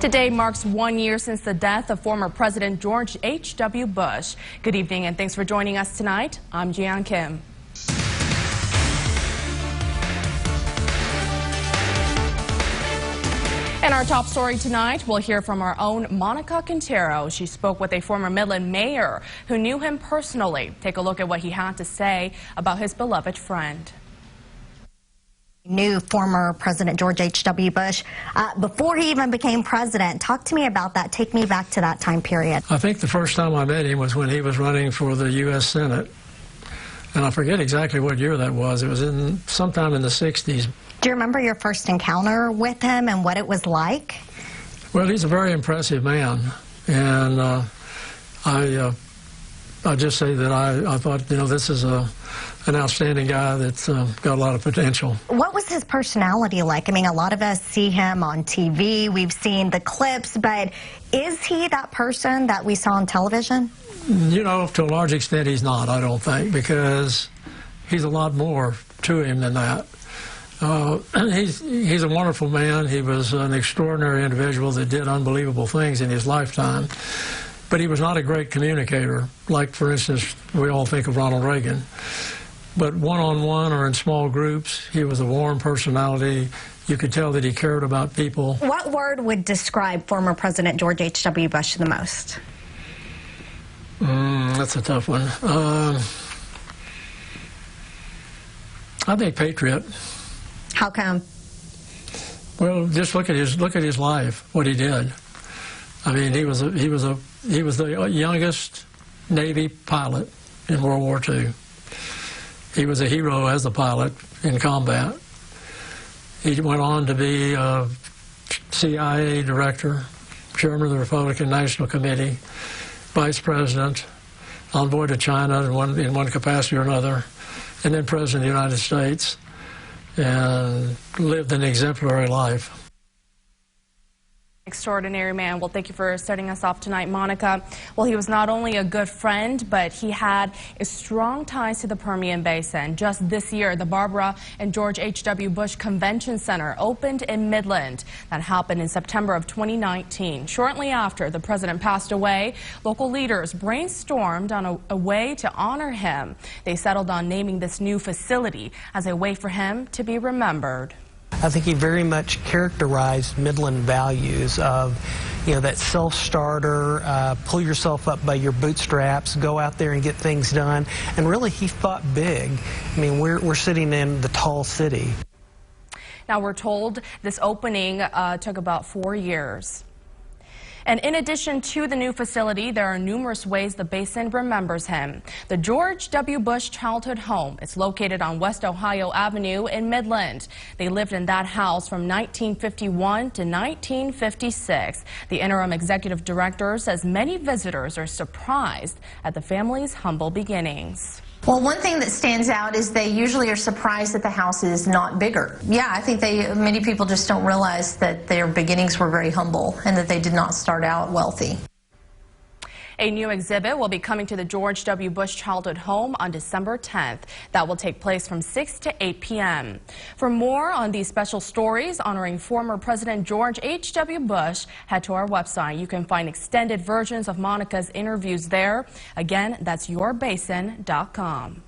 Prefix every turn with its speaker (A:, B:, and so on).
A: Today marks 1 year since the death of former President George H.W. Bush. Good evening and thanks for joining us tonight. I'm Jian Kim. In our top story tonight, we'll hear from our own Monica Quintero. She spoke with a former Midland mayor who knew him personally. Take a look at what he had to say about his beloved friend.
B: Knew former President George H.W. Bush before he even became president. Talk to me about that. Take me back to that time period.
C: I think the first time I met him was when he was running for the U.S. Senate. And I forget exactly what year that was. It was sometime in the 60s.
B: Do you remember your first encounter with him and what it was like?
C: Well, he's a very impressive man. And I just say that I thought, you know, this is an outstanding guy that's got a lot of potential. What
B: was his personality like? I mean, a lot of us see him on TV. We've seen the clips, but is he that person that we saw on television?
C: You know, to a large extent, he's not, I don't think, because he's a lot more to him than that. He's a wonderful man. He was an extraordinary individual that did unbelievable things in his lifetime. But he was not a great communicator, like, for instance, we all think of Ronald Reagan. But one-on-one or in small groups, he was a warm personality. You could tell that he cared about people.
B: What word would describe former President George H.W. Bush the most?
C: That's a tough one. I think patriot.
B: How come?
C: Well, just look at his life, what he did. I mean, he was the youngest Navy pilot in World War II. He was a hero as a pilot in combat. He went on to be a CIA director, chairman of the Republican National Committee, vice president, envoy to China in one capacity or another, and then president of the United States, and lived an exemplary life.
A: Extraordinary man. Well, thank you for starting us off tonight, Monica. Well, he was not only a good friend, but he had strong ties to the Permian Basin. Just this year, the Barbara and George H.W. Bush Convention Center opened in Midland. That happened in September of 2019. Shortly after the president passed away, local leaders brainstormed on a way to honor him. They settled on naming this new facility as a way for him to be remembered.
D: I think he very much characterized Midland values of, you know, that self-starter, pull yourself up by your bootstraps, go out there and get things done. And really, he thought big. I mean, we're sitting in the tall city.
A: Now, we're told this opening took about 4 years. And in addition to the new facility, there are numerous ways the basin remembers him. The George W. Bush Childhood Home is located on West Ohio Avenue in Midland. They lived in that house from 1951 to 1956. The interim executive director says many visitors are surprised at the family's humble beginnings.
E: Well, one thing that stands out is they usually are surprised that the house is not bigger. Yeah, I think many people just don't realize that their beginnings were very humble and that they did not start out wealthy.
A: A new exhibit will be coming to the George W. Bush Childhood Home on December 10th. That will take place from 6 to 8 p.m. For more on these special stories honoring former President George H.W. Bush, head to our website. You can find extended versions of Monica's interviews there. Again, that's yourbasin.com.